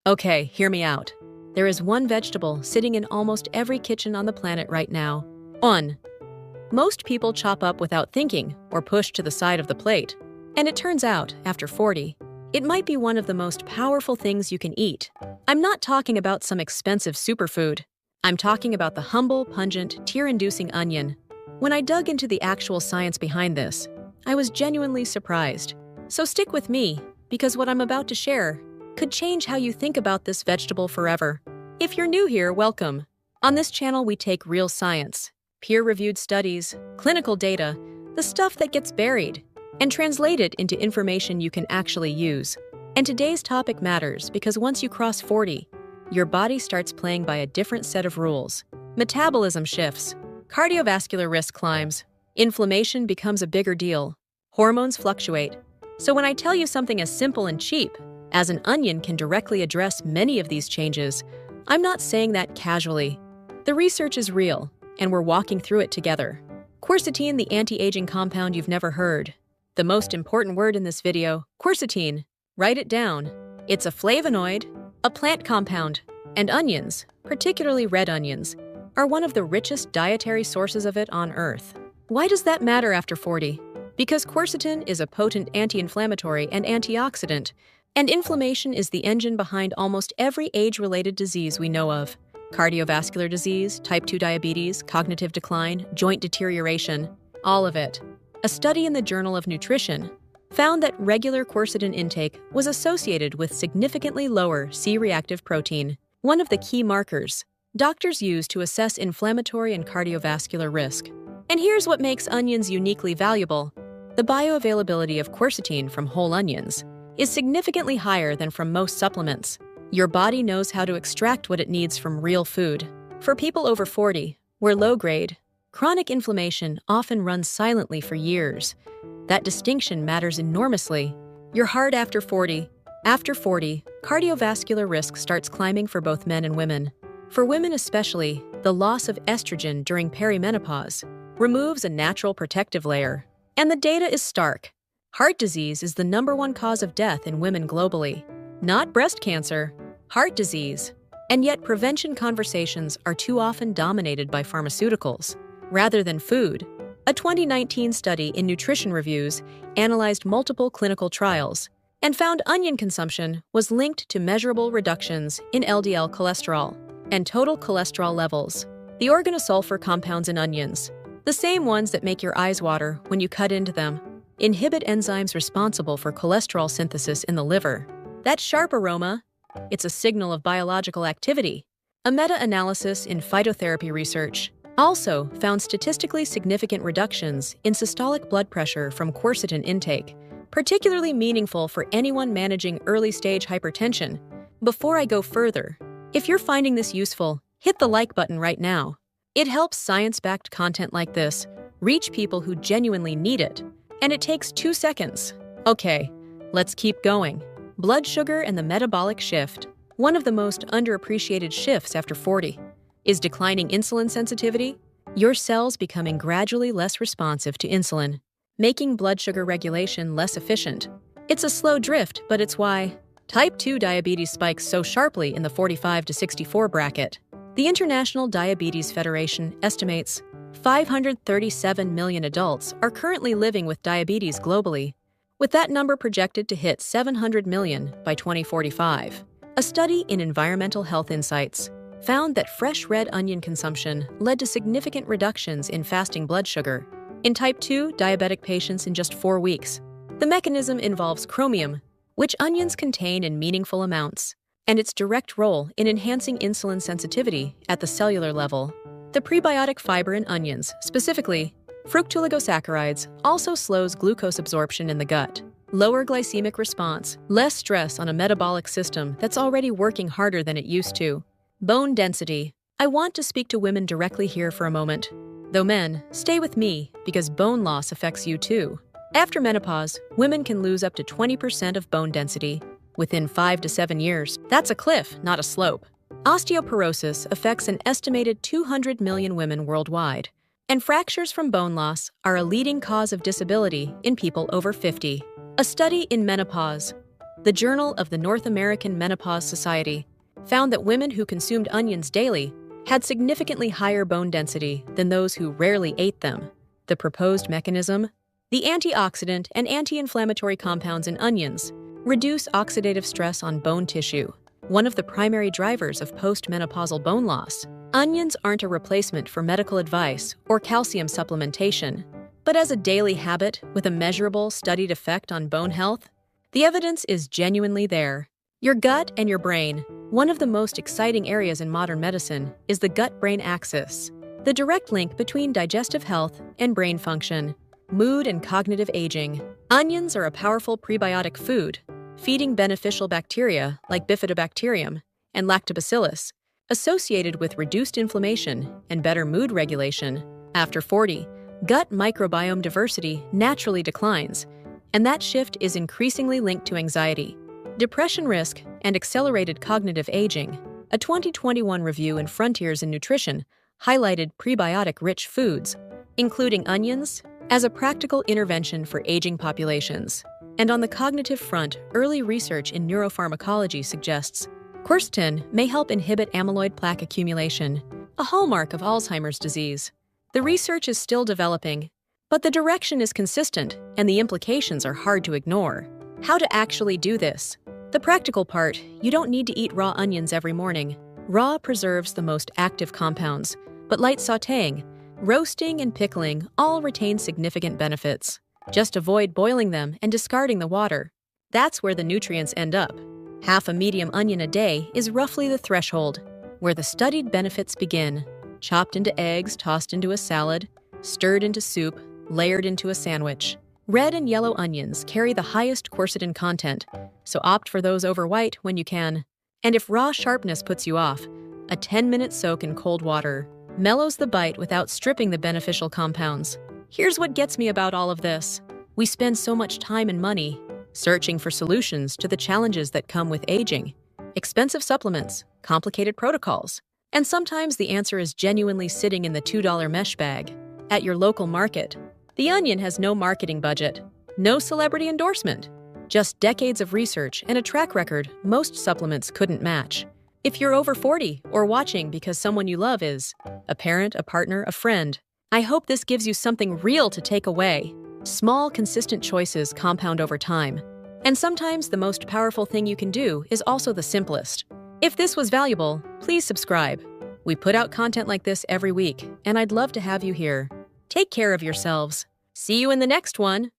Okay, hear me out. There is one vegetable sitting in almost every kitchen on the planet right now. One. Most people chop up without thinking or push to the side of the plate. And it turns out, after 40, it might be one of the most powerful things you can eat. I'm not talking about some expensive superfood. I'm talking about the humble, pungent, tear-inducing onion. When I dug into the actual science behind this, I was genuinely surprised. So stick with me, because what I'm about to share could change how you think about this vegetable forever. If you're new here, welcome. On this channel, we take real science, peer-reviewed studies, clinical data, the stuff that gets buried, and translate it into information you can actually use. And today's topic matters because once you cross 40, your body starts playing by a different set of rules. Metabolism shifts, cardiovascular risk climbs, inflammation becomes a bigger deal, hormones fluctuate. So when I tell you something as simple and cheap as an onion can directly address many of these changes, I'm not saying that casually. The research is real, and we're walking through it together. Quercetin, the anti-aging compound you've never heard. The most important word in this video, quercetin. Write it down. It's a flavonoid, a plant compound, and onions, particularly red onions, are one of the richest dietary sources of it on Earth. Why does that matter after 40? Because quercetin is a potent anti-inflammatory and antioxidant, and inflammation is the engine behind almost every age-related disease we know of. Cardiovascular disease, type 2 diabetes, cognitive decline, joint deterioration, all of it. A study in the Journal of Nutrition found that regular quercetin intake was associated with significantly lower C-reactive protein, one of the key markers doctors use to assess inflammatory and cardiovascular risk. And here's what makes onions uniquely valuable. The bioavailability of quercetin from whole onions is significantly higher than from most supplements. Your body knows how to extract what it needs from real food. For people over 40, where low-grade, chronic inflammation often runs silently for years, that distinction matters enormously. You're hard after 40. After 40, cardiovascular risk starts climbing for both men and women. For women especially, the loss of estrogen during perimenopause removes a natural protective layer. And the data is stark. Heart disease is the #1 cause of death in women globally. Not breast cancer, heart disease. And yet prevention conversations are too often dominated by pharmaceuticals, rather than food. A 2019 study in Nutrition Reviews analyzed multiple clinical trials and found onion consumption was linked to measurable reductions in LDL cholesterol and total cholesterol levels. The organosulfur compounds in onions, the same ones that make your eyes water when you cut into them, inhibit enzymes responsible for cholesterol synthesis in the liver. That sharp aroma, it's a signal of biological activity. A meta-analysis in phytotherapy research also found statistically significant reductions in systolic blood pressure from quercetin intake, particularly meaningful for anyone managing early-stage hypertension. Before I go further, if you're finding this useful, hit the like button right now. It helps science-backed content like this reach people who genuinely need it, and it takes 2 seconds. Okay, let's keep going. Blood sugar and the metabolic shift, one of the most underappreciated shifts after 40. Is declining insulin sensitivity? Your cells becoming gradually less responsive to insulin, making blood sugar regulation less efficient. It's a slow drift, but it's why type 2 diabetes spikes so sharply in the 45 to 64 bracket. The International Diabetes Federation estimates 537 million adults are currently living with diabetes globally, with that number projected to hit 700 million by 2045. A study in Environmental Health Insights found that fresh red onion consumption led to significant reductions in fasting blood sugar in type 2 diabetic patients in just 4 weeks. The mechanism involves chromium, which onions contain in meaningful amounts, and its direct role in enhancing insulin sensitivity at the cellular level. The prebiotic fiber in onions, specifically fructooligosaccharides, also slows glucose absorption in the gut. Lower glycemic response, less stress on a metabolic system that's already working harder than it used to. Bone density. I want to speak to women directly here for a moment. Though men, stay with me because bone loss affects you too. After menopause, women can lose up to 20% of bone density within 5 to 7 years. That's a cliff, not a slope. Osteoporosis affects an estimated 200 million women worldwide, and fractures from bone loss are a leading cause of disability in people over 50. A study in menopause The Journal of the North American Menopause Society found that women who consumed onions daily had significantly higher bone density than those who rarely ate them. The proposed mechanism? The antioxidant and anti-inflammatory compounds in onions reduce oxidative stress on bone tissue, one of the primary drivers of postmenopausal bone loss. Onions aren't a replacement for medical advice or calcium supplementation, but as a daily habit with a measurable, studied effect on bone health, the evidence is genuinely there. Your gut and your brain, one of the most exciting areas in modern medicine, is the gut-brain axis, the direct link between digestive health and brain function, mood and cognitive aging. Onions are a powerful prebiotic food, feeding beneficial bacteria like bifidobacterium and lactobacillus, associated with reduced inflammation and better mood regulation. After 40, gut microbiome diversity naturally declines, and that shift is increasingly linked to anxiety, depression risk, and accelerated cognitive aging. A 2021 review in Frontiers in Nutrition highlighted prebiotic-rich foods, including onions, as a practical intervention for aging populations. And on the cognitive front, early research in neuropharmacology suggests quercetin may help inhibit amyloid plaque accumulation, a hallmark of Alzheimer's disease. The research is still developing, but the direction is consistent and the implications are hard to ignore. How to actually do this? The practical part: you don't need to eat raw onions every morning. Raw preserves the most active compounds, but light sautéing, roasting, and pickling all retain significant benefits. Just avoid boiling them and discarding the water. That's where the nutrients end up. Half a medium onion a day is roughly the threshold, where the studied benefits begin. Chopped into eggs, tossed into a salad, stirred into soup, layered into a sandwich. Red and yellow onions carry the highest quercetin content, so opt for those over white when you can. And if raw sharpness puts you off, a 10-minute soak in cold water mellows the bite without stripping the beneficial compounds. Here's what gets me about all of this. We spend so much time and money searching for solutions to the challenges that come with aging. Expensive supplements, complicated protocols, and sometimes the answer is genuinely sitting in the $2 mesh bag at your local market. The onion has no marketing budget, no celebrity endorsement, just decades of research and a track record most supplements couldn't match. If you're over 40 or watching because someone you love is a parent, a partner, a friend, I hope this gives you something real to take away. Small, consistent choices compound over time. And sometimes the most powerful thing you can do is also the simplest. If this was valuable, please subscribe. We put out content like this every week, and I'd love to have you here. Take care of yourselves. See you in the next one.